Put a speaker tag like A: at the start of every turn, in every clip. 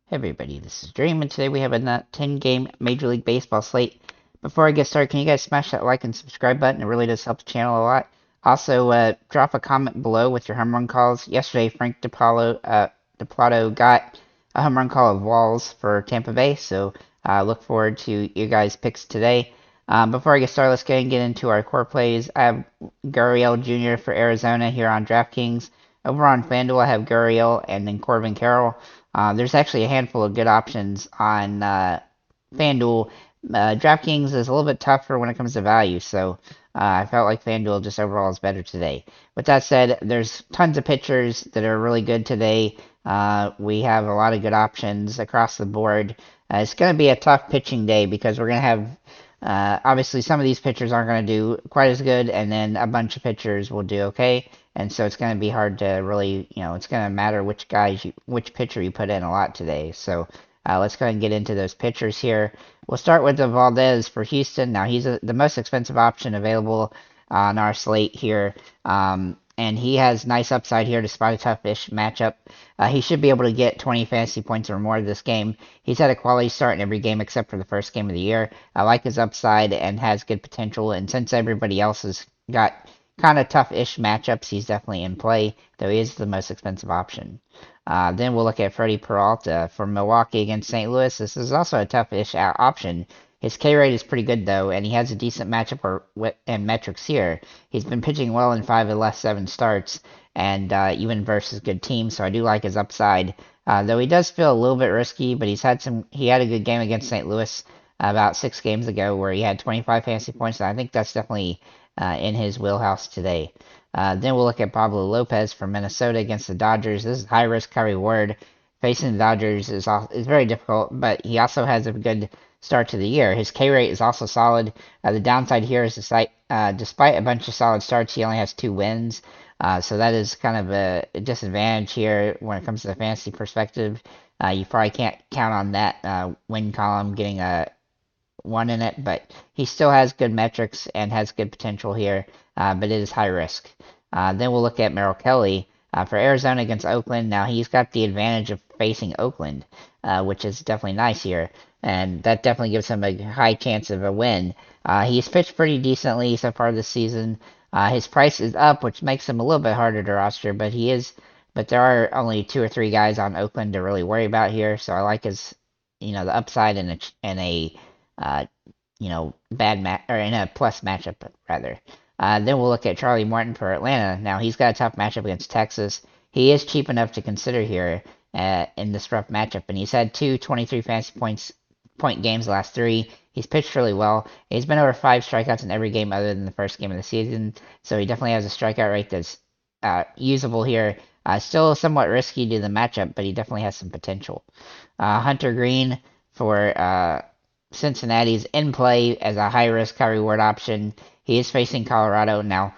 A: Hey everybody, this is Dream, and today we have a 10-game Major League Baseball slate. Before I get started, can you guys smash that like and subscribe button? It really does help the channel a lot. Also, drop a comment below with your home run calls. Yesterday, Frank DePlato got a home run call of Walls for Tampa Bay, so look forward to you guys' picks today. Before I get started, let's go ahead and get into our core plays. I have Gurriel Jr. for Arizona here on DraftKings. Over on FanDuel, I have Gurriel and then Corbin Carroll. There's actually a handful of good options on FanDuel. DraftKings is a little bit tougher when it comes to value, so I felt like FanDuel just overall is better today. With that said, there's tons of pitchers that are really good today. We have a lot of good options across the board. It's going to be a tough pitching day because we're going to have obviously some of these pitchers aren't going to do quite as good, and then a bunch of pitchers will do okay. And so it's going to be hard to really, it's going to matter which pitcher you put in a lot today. So let's go ahead and get into those pitchers here. We'll start with the Valdez for Houston. Now he's the most expensive option available on our slate here. And he has nice upside here despite a tough-ish matchup. He should be able to get 20 fantasy points or more this game. He's had a quality start in every game except for the first game of the year. I like his upside and has good potential. And since everybody else has got kind of tough-ish matchups, he's definitely in play, though he is the most expensive option. Then we'll look at Freddie Peralta for Milwaukee against St. Louis. This is also a tough-ish option. His K rate is pretty good, though, and he has a decent matchup and metrics here. He's been pitching well in 5 of the last 7 starts, and even versus good teams, so I do like his upside. Though he does feel a little bit risky, but he had a good game against St. Louis about 6 games ago where he had 25 fantasy points, and I think that's definitely in his wheelhouse today. Then we'll look at Pablo Lopez from Minnesota against the Dodgers. This is high risk, high reward. Facing the Dodgers is very difficult, but he also has a good start to the year. His K rate is also solid. The downside here is despite a bunch of solid starts, he only has 2 wins. So that is kind of a disadvantage here when it comes to the fantasy perspective. You probably can't count on that win column getting a 1 in it, but he still has good metrics and has good potential here, but it is high risk. Then we'll look at Merrill Kelly for Arizona against Oakland. Now he's got the advantage of facing Oakland, which is definitely nice here, and that definitely gives him a high chance of a win. He's pitched pretty decently so far this season. His price is up, which makes him a little bit harder to roster, but there are only 2 or 3 guys on Oakland to really worry about here, so I like his, the upside in a uh, bad match or in a plus matchup rather. Then we'll look at Charlie Morton for Atlanta. Now he's got a tough matchup against Texas. He is cheap enough to consider here in this rough matchup, and he's had 23 fantasy point games the last 3. He's pitched really well. He's been over 5 strikeouts in every game other than the first game of the season, so he definitely has a strikeout rate that's usable here. Still somewhat risky to the matchup, but he definitely has some potential. Hunter Green for Cincinnati's in play as a high risk, high reward option. He is facing Colorado now.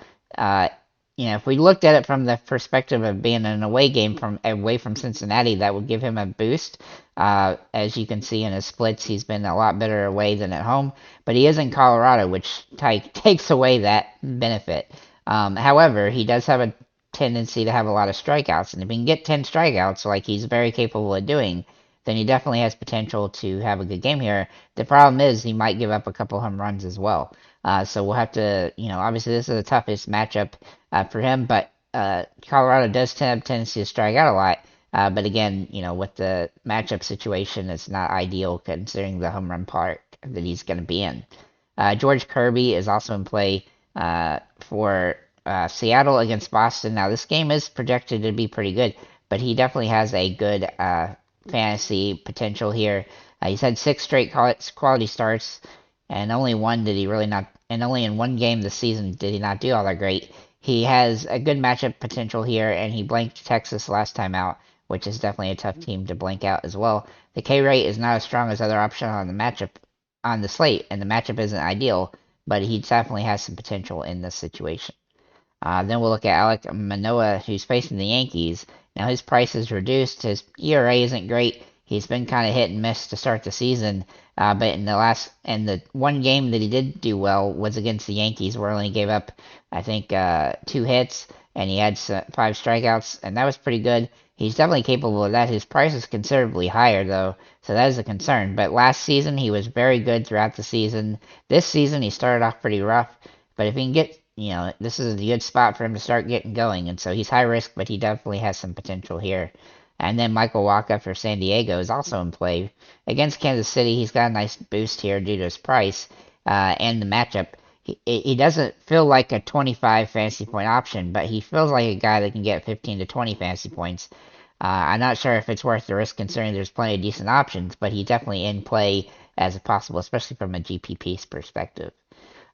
A: If we looked at it from the perspective of being an away game away from Cincinnati, that would give him a boost. As you can see in his splits, he's been a lot better away than at home. But he is in Colorado, which takes away that benefit. However, he does have a tendency to have a lot of strikeouts, and if he can get 10 strikeouts, like he's very capable of doing, then he definitely has potential to have a good game here. The problem is he might give up a couple home runs as well. So we'll have to, obviously this is the toughest matchup for him, but Colorado does have a tendency to strike out a lot. But again, with the matchup situation, it's not ideal considering the home run park that he's going to be in. George Kirby is also in play for Seattle against Boston. Now, this game is projected to be pretty good, but he definitely has a good fantasy potential here. He's had 6 straight quality starts, and only in 1 game this season did he not do all that great. He has a good matchup potential here, and he blanked Texas last time out, which is definitely a tough team to blank out as well. The K rate is not as strong as other options on the slate, and the matchup isn't ideal, but he definitely has some potential in this situation. Then we'll look at Alek Manoah, who's facing the Yankees. Now his price is reduced. His ERA isn't great. He's been kind of hit and miss to start the season. But in the 1 game that he did do well was against the Yankees, where he only gave up, I think, 2 hits, and he had 5 strikeouts, and that was pretty good. He's definitely capable of that. His price is considerably higher, though, so that is a concern. But last season, he was very good throughout the season. This season, he started off pretty rough, but if he can get, this is a good spot for him to start getting going. And so he's high risk, but he definitely has some potential here. And then Michael Wacha for San Diego is also in play. Against Kansas City, he's got a nice boost here due to his price and the matchup. He doesn't feel like a 25 fantasy point option, but he feels like a guy that can get 15 to 20 fantasy points. I'm not sure if it's worth the risk considering there's plenty of decent options, but he's definitely in play as a possible, especially from a GPP perspective.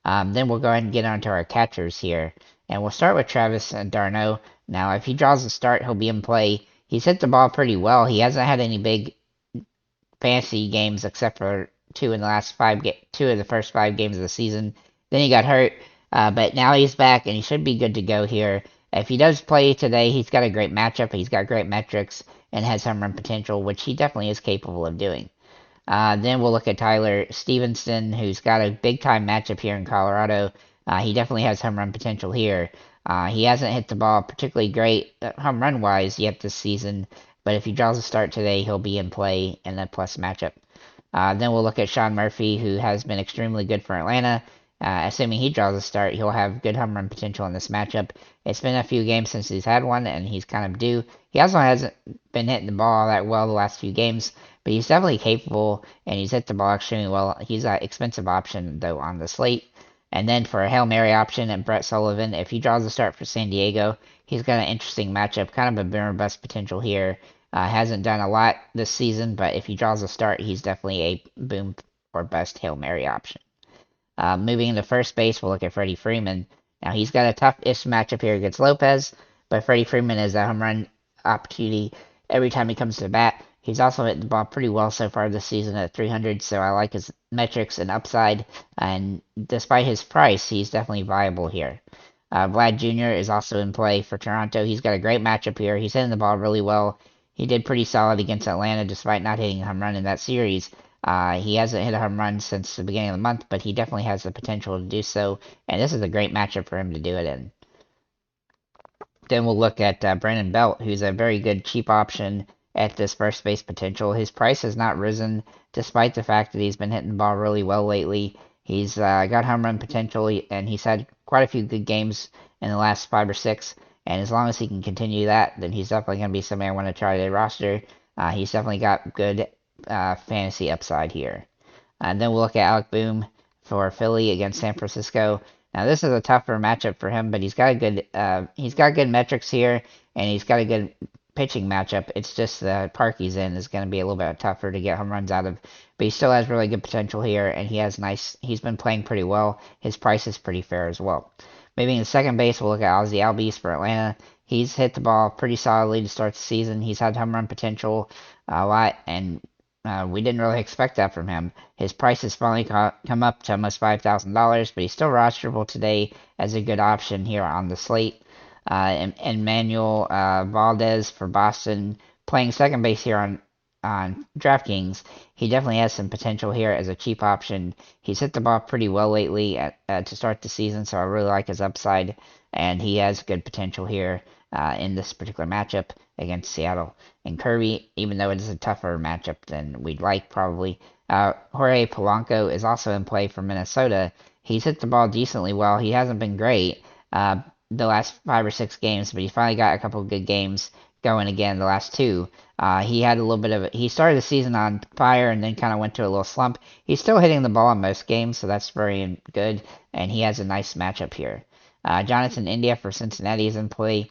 A: Then we'll go ahead and get onto our catchers here. And we'll start with Travis d'Arnaud. Now, if he draws a start, he'll be in play. He's hit the ball pretty well. He hasn't had any big fantasy games except for two of the first 5 games of the season. Then he got hurt, but now he's back and he should be good to go here. If he does play today, he's got a great matchup. He's got great metrics and has home run potential, which he definitely is capable of doing. Then we'll look at Tyler Stevenson, who's got a big-time matchup here in Colorado. He definitely has home run potential here. He hasn't hit the ball particularly great home run-wise yet this season, but if he draws a start today, he'll be in play in the plus matchup. Then we'll look at Sean Murphy, who has been extremely good for Atlanta. Assuming he draws a start, he'll have good home run potential in this matchup. It's been a few games since he's had one, and he's kind of due. He also hasn't been hitting the ball that well the last few games, but he's definitely capable, and he's hit the ball extremely well. He's an expensive option, though, on the slate. And then for a Hail Mary option and Brett Sullivan, if he draws a start for San Diego, he's got an interesting matchup, kind of a boom or bust potential here. Hasn't done a lot this season, but if he draws a start, he's definitely a boom or bust Hail Mary option. Moving into first base, we'll look at Freddie Freeman. Now, he's got a tough-ish matchup here against Lopez, but Freddie Freeman is a home run opportunity every time he comes to bat. He's also hit the ball pretty well so far this season at 300, so I like his metrics and upside, and despite his price, he's definitely viable here. Vlad Jr. is also in play for Toronto. He's got a great matchup here. He's hitting the ball really well. He did pretty solid against Atlanta despite not hitting a home run in that series. He hasn't hit a home run since the beginning of the month, but he definitely has the potential to do so, and this is a great matchup for him to do it in. Then we'll look at Brandon Belt, who's a very good cheap option at this first base potential. His price has not risen, despite the fact that he's been hitting the ball really well lately. He's got home run potential, and he's had quite a few good games in the last 5 or 6, and as long as he can continue that, then he's definitely going to be somebody I want to try to roster. He's definitely got good fantasy upside here. And then we'll look at Alec Boom for Philly against San Francisco. Now this is a tougher matchup for him, but he's got good metrics here, and he's got a good pitching matchup. It's just the park he's in is going to be a little bit tougher to get home runs out of, but he still has really good potential here, and he's been playing pretty well. His price is pretty fair as well. Moving to second base, we'll look at Ozzie Albies for Atlanta. He's hit the ball pretty solidly to start the season. He's had home run potential a lot, and we didn't really expect that from him. His price has finally come up to almost $5,000, but he's still rosterable today as a good option here on the slate. Emmanuel Valdez for Boston, playing second base here on DraftKings. He definitely has some potential here as a cheap option. He's hit the ball pretty well lately to start the season, so I really like his upside, and he has good potential here in this particular matchup against Seattle. And Kirby, even though it is a tougher matchup than we'd like probably, Jorge Polanco is also in play for Minnesota. He's hit the ball decently well. He hasn't been great the last 5 or 6 games, but he finally got a couple of good games going again the last 2. He had a little bit of he started the season on fire and then kind of went to a little slump. He's still hitting the ball in most games, so that's very good, and he has a nice matchup here. Jonathan India for Cincinnati is in play.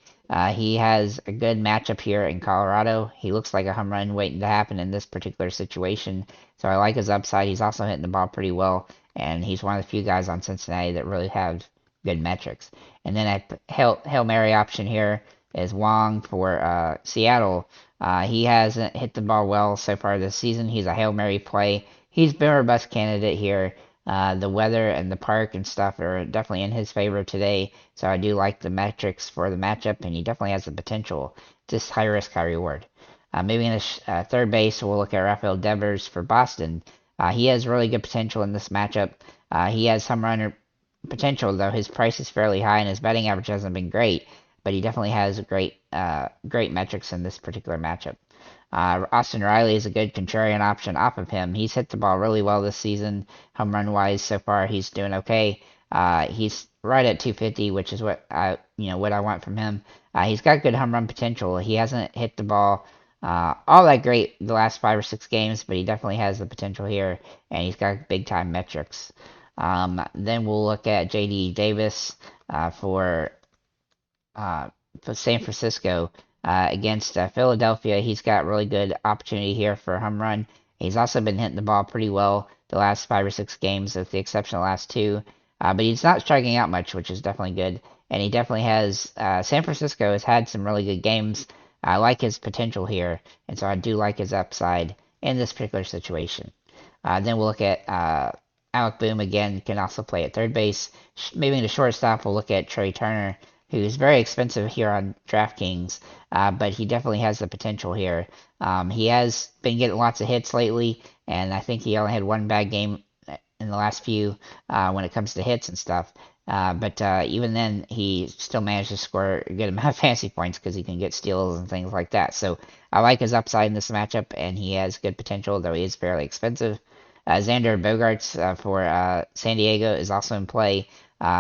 A: He has a good matchup here in Colorado. He looks like a home run waiting to happen in this particular situation, so I like his upside. He's also hitting the ball pretty well, and he's one of the few guys on Cincinnati that really have good metrics. And then at Hail Mary option here is Wong for Seattle. He hasn't hit the ball well so far this season. He's a Hail Mary play. He's been our best candidate here. The weather and the park and stuff are definitely in his favor today, so I do like the metrics for the matchup, and he definitely has the potential. Just high risk, high reward. Moving to third base, we'll look at Rafael Devers for Boston. He has really good potential in this matchup. He has some runner potential, though his price is fairly high and his betting average hasn't been great. but he definitely has great metrics in this particular matchup. Austin Riley is a good contrarian option off of him. He's hit the ball really well this season, home run wise so far. He's doing okay. He's right at 250, which is what I want from him. He's got good home run potential. He hasn't hit the ball all that great the last 5 or 6 games, but he definitely has the potential here, and he's got big time metrics. Then we'll look at J.D. Davis for San Francisco against Philadelphia. He's got really good opportunity here for a home run. He's also been hitting the ball pretty well the last 5 or 6 games, with the exception of the last 2. But he's not striking out much, which is definitely good. And he definitely has. San Francisco has had some really good games. I like his potential here, and so I do like his upside in this particular situation. Then we'll look at Alec Boom again, can also play at third base. Moving to shortstop, we'll look at Trey Turner, who's very expensive here on DraftKings, but he definitely has the potential here. He has been getting lots of hits lately, and I think he only had one bad game in the last few when it comes to hits and stuff. But even then, he still managed to score a good amount of fantasy points because he can get steals and things like that. So I like his upside in this matchup, and he has good potential, though he is fairly expensive. Xander Bogaerts for San Diego is also in play.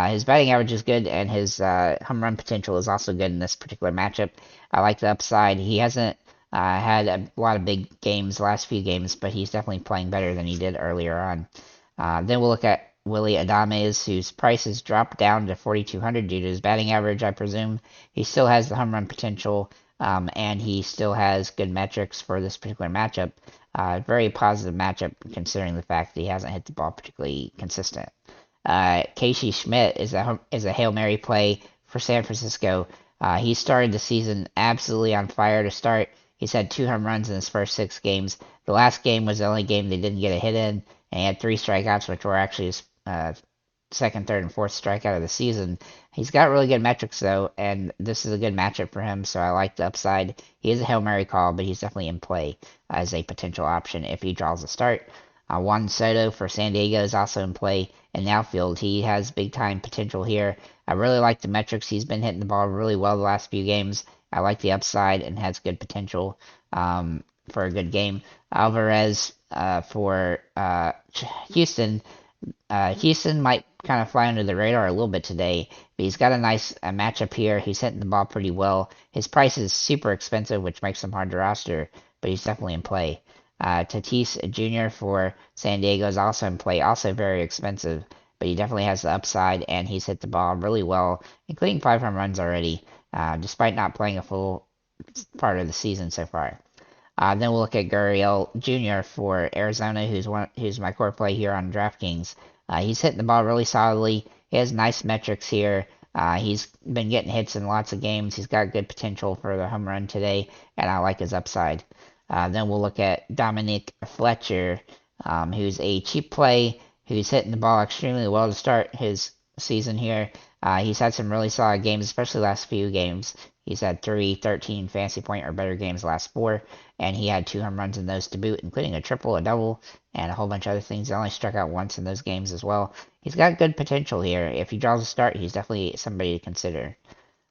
A: His batting average is good, and his home run potential is also good in this particular matchup. I like the upside. He hasn't had a lot of big games the last few games, but he's definitely playing better than he did earlier on. Then we'll look at Willy Adames, whose price has dropped down to 4,200 due to his batting average, I presume. He still has the home run potential, and he still has good metrics for this particular matchup. Very positive matchup considering the fact that he hasn't hit the ball particularly consistent. Casey Schmidt is a Hail Mary play for San Francisco. He started the season absolutely on fire to start. He's had 2 home runs in his first 6 games. The last game was the only game they didn't get a hit in, and he had 3 strikeouts, which were actually his second, third, and fourth strikeout of the season. He's got really good metrics, though, and this is a good matchup for him, so I like the upside. He is a Hail Mary call, but he's definitely in play as a potential option if he draws a start. Juan Soto for San Diego is also in play in the outfield. He has big-time potential here. I really like the metrics. He's been hitting the ball really well the last few games. I like the upside and has good potential for a good game. Alvarez for Houston. Houston might kind of fly under the radar a little bit today, but he's got a nice matchup here. He's hitting the ball pretty well. His price is super expensive, which makes him hard to roster, but he's definitely in play. Tatis Jr. for San Diego is also in play, also very expensive, but he definitely has the upside, and he's hit the ball really well, including 5 home runs already, despite not playing a full part of the season so far. Then we'll look at Gurriel Jr. for Arizona, who's my core play here on DraftKings. He's hitting the ball really solidly. He has nice metrics here. He's been getting hits in lots of games. He's got good potential for the home run today, and I like his upside. Then we'll look at Dominic Fletcher, who's a cheap play, who's hitting the ball extremely well to start his season here. He's had some really solid games, especially the last few games. He's had 3, 13 fantasy point or better games the last 4, and he had 2 home runs in those to boot, including a triple, a double, and a whole bunch of other things. He only struck out once in those games as well. He's got good potential here. If he draws a start, he's definitely somebody to consider.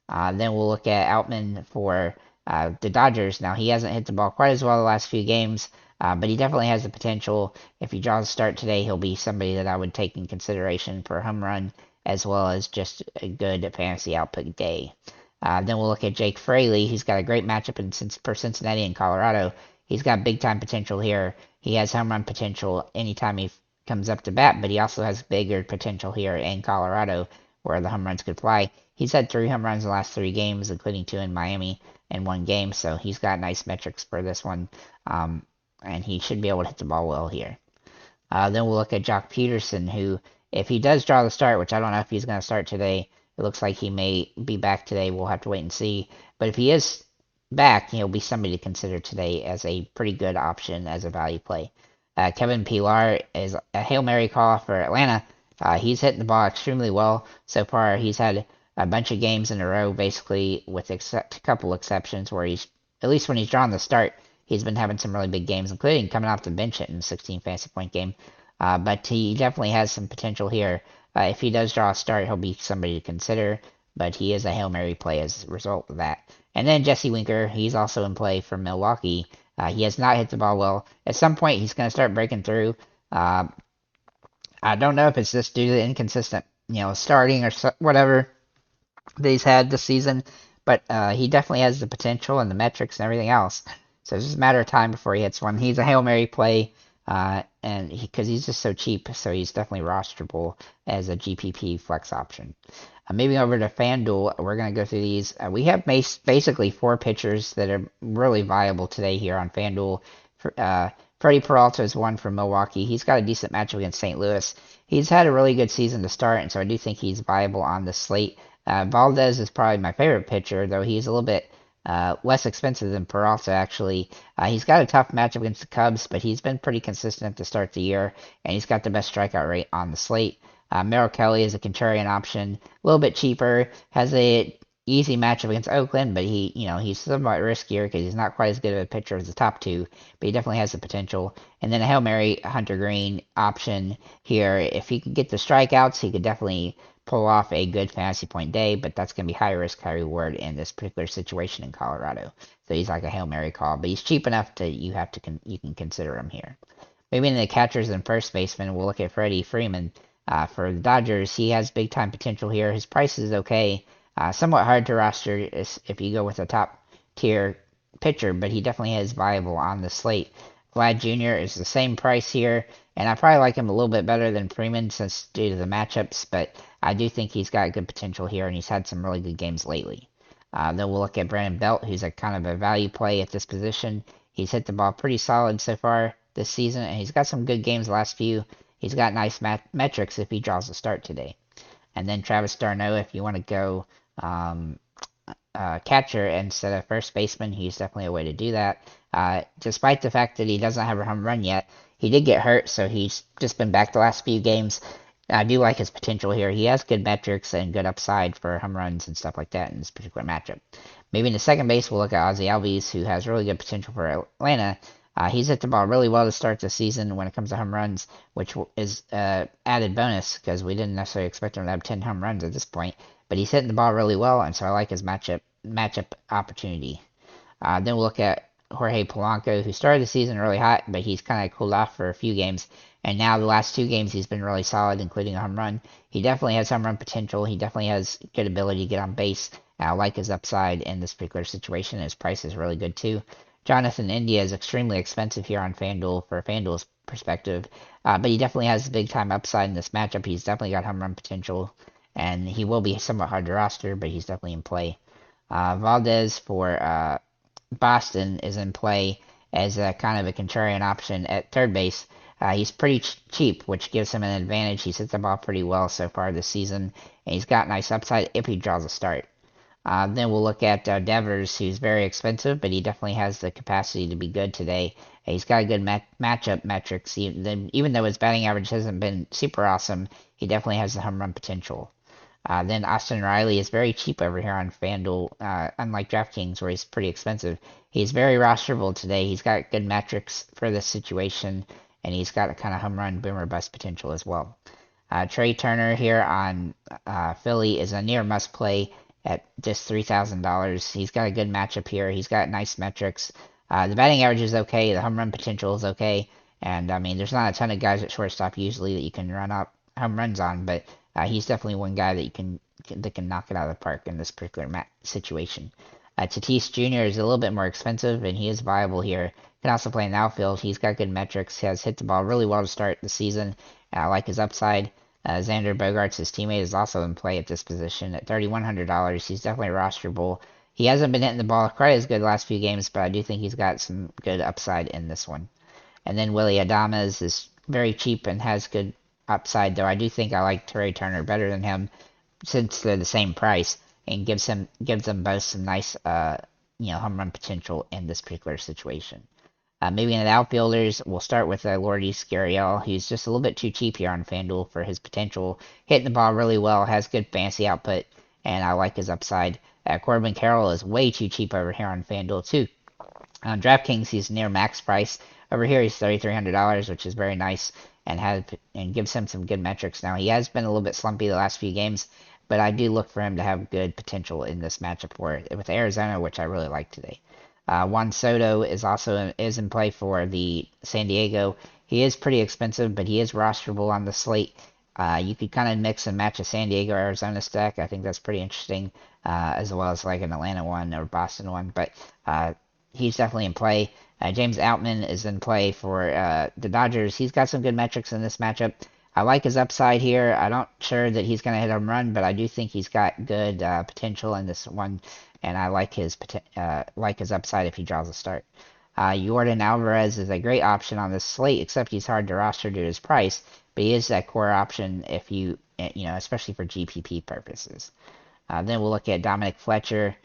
A: Then we'll look at Outman for the Dodgers. Now, he hasn't hit the ball quite as well the last few games, but he definitely has the potential. If he draws a start today, he'll be somebody that I would take in consideration for a home run, as well as just a good fantasy output day. Then we'll look at Jake Fraley. He's got a great matchup for Cincinnati and Colorado. He's got big-time potential here. He has home run potential anytime he comes up to bat, but he also has bigger potential here in Colorado, where the home runs could fly. He's had 3 home runs in the last 3 games, including 2 in Miami in 1 game, so he's got nice metrics for this one, and he should be able to hit the ball well here. Then we'll look at Jock Peterson, who, if he does draw the start, which I don't know if he's going to start today, it looks like he may be back today. We'll have to wait and see. But if he is back, he'll be somebody to consider today as a pretty good option as a value play. Kevin Pillar is a Hail Mary call for Atlanta. He's hitting the ball extremely well so far. He's had a bunch of games in a row, basically, with a couple exceptions, where he's, at least when he's drawn the start, he's been having some really big games, including coming off the bench in a 16 fantasy point game. But he definitely has some potential here. If he does draw a start, he'll be somebody to consider. but he is a Hail Mary play as a result of that. And then Jesse Winker, he's also in play for Milwaukee. He has not hit the ball well. At some point, he's going to start breaking through. I don't know if it's just due to the inconsistent, starting or whatever that he's had this season, but he definitely has the potential and the metrics and everything else. So it's just a matter of time before he hits one. He's a Hail Mary play, and because he's just so cheap, so he's definitely rosterable as a GPP flex option. Moving over to FanDuel, we're going to go through these. We have basically 4 pitchers that are really viable today here on FanDuel. Freddie Peralta is one from Milwaukee. He's got a decent matchup against St. Louis. He's had a really good season to start, and so I do think he's viable on the slate. Valdez is probably my favorite pitcher, though he's a little bit less expensive than Peralta, actually. He's got a tough matchup against the Cubs, but he's been pretty consistent to start the year, and he's got the best strikeout rate on the slate. Merrill Kelly is a contrarian option, a little bit cheaper, has a easy matchup against Oakland, but he's somewhat riskier because he's not quite as good of a pitcher as the top 2, but he definitely has the potential. And then a Hail Mary Hunter Green option here. If he could get the strikeouts, he could definitely pull off a good fantasy point day, but that's going to be high risk, high reward in this particular situation in Colorado. So he's like a Hail Mary call, but he's cheap enough that you can consider him here. Maybe in the catchers and first baseman, we'll look at Freddie Freeman. For the Dodgers, he has big time potential here. His price is okay. Somewhat hard to roster if you go with a top tier pitcher, but he definitely is viable on the slate. Vlad Jr. is the same price here, and I probably like him a little bit better than Freeman since due to the matchups, but I do think he's got good potential here, and he's had some really good games lately. Then we'll look at Brandon Belt, who's a kind of a value play at this position. He's hit the ball pretty solid so far this season, and he's got some good games the last few. He's got nice metrics if he draws a start today. And then Travis d'Arnaud, if you want to go catcher instead of first baseman, he's definitely a way to do that. Despite the fact that he doesn't have a home run yet, he did get hurt, so he's just been back the last few games. I do like his potential here. He has good metrics and good upside for home runs and stuff like that in this particular matchup. Maybe in the second base, we'll look at Ozzie Albies, who has really good potential for Atlanta. He's hit the ball really well to start the season when it comes to home runs, which is added bonus because we didn't necessarily expect him to have 10 home runs at this point. But he's hitting the ball really well, and so I like his matchup opportunity. Then we'll look at Jorge Polanco, who started the season really hot, but he's kind of cooled off for a few games. And now the last 2 games he's been really solid, including a home run. He definitely has home run potential. He definitely has good ability to get on base. I like his upside in this particular situation. His price is really good too. Jonathan India is extremely expensive here on FanDuel for FanDuel's perspective, but he definitely has big time upside in this matchup. He's definitely got home run potential, and he will be somewhat hard to roster, but he's definitely in play. Valdez for Boston is in play as a kind of a contrarian option at third base. He's pretty cheap, which gives him an advantage. He's hit the ball pretty well so far this season, and he's got nice upside if he draws a start. Then we'll look at Devers, who's very expensive, but he definitely has the capacity to be good today. He's got good matchup metrics. Even though his batting average hasn't been super awesome, he definitely has the home run potential. Then Austin Riley is very cheap over here on FanDuel, unlike DraftKings, where he's pretty expensive. He's very rosterable today. He's got good metrics for this situation, and he's got a kind of home run boomer bust potential as well. Trey Turner here on Philly is a near must play at just $3,000. He's got a good matchup here. He's got nice metrics. The batting average is okay. The home run potential is okay. And, I mean, there's not a ton of guys at shortstop usually that you can run up home runs on, but he's definitely one guy that can knock it out of the park in this particular situation. Tatis Jr. is a little bit more expensive, and he is viable here. Can also play in the outfield. He's got good metrics. He has hit the ball really well to start the season. I like his upside. Xander Bogaerts, his teammate, is also in play at this position at $3,100. He's definitely rosterable. He hasn't been hitting the ball quite as good the last few games, but I do think he's got some good upside in this one. And then Willy Adames is very cheap and has good upside, though I do think I like Trey Turner better than him since they're the same price and gives them both some nice home run potential in this particular situation. Maybe in the outfielders, we'll start with Lourdes Gurriel. He's just a little bit too cheap here on FanDuel for his potential. Hitting the ball really well, has good fantasy output, and I like his upside. Corbin Carroll is way too cheap over here on FanDuel too. On DraftKings, he's near max price. Over here, he's $3,300, which is very nice and gives him some good metrics. Now, he has been a little bit slumpy the last few games, but I do look for him to have good potential in this matchup with Arizona, which I really like today. Juan Soto is also in play for the San Diego. He is pretty expensive, but he is rosterable on the slate. You could kind of mix and match a San Diego Arizona stack. I think that's pretty interesting, as well as like an Atlanta one or Boston one. But he's definitely in play. James Outman is in play for the Dodgers. He's got some good metrics in this matchup. I like his upside here. I'm not sure that he's going to hit a home run, but I do think he's got good potential in this one, and I like his upside if he draws a start. Jordan Alvarez is a great option on this slate, except he's hard to roster due to his price, but he is that core option if especially for GPP purposes. Then we'll look at Dominic Fletcher.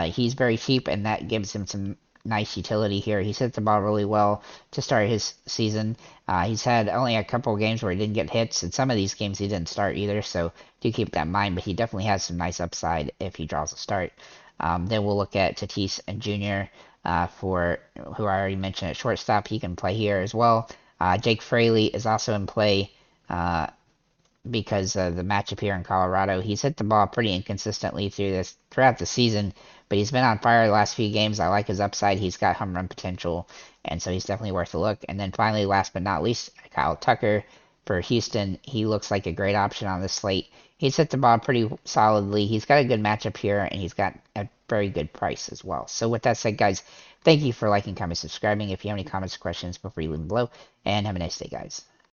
A: He's very cheap, and that gives him some nice utility here. He's hit the ball really well to start his season. He's had only a couple of games where he didn't get hits, and some of these games he didn't start either, so do keep that in mind, but he definitely has some nice upside if he draws a start. Then we'll look at Tatis Jr., for who I already mentioned at shortstop. He can play here as well. Jake Fraley is also in play because of the matchup here in Colorado. He's hit the ball pretty inconsistently throughout the season, but he's been on fire the last few games. I like his upside. He's got home run potential, and so he's definitely worth a look. And then finally, last but not least, Kyle Tucker for Houston. He looks like a great option on this slate. He's hit the ball pretty solidly. He's got a good matchup here, and he's got a very good price as well. So with that said, guys, thank you for liking, commenting, subscribing. If you have any comments or questions, feel free to leave them below, and have a nice day, guys.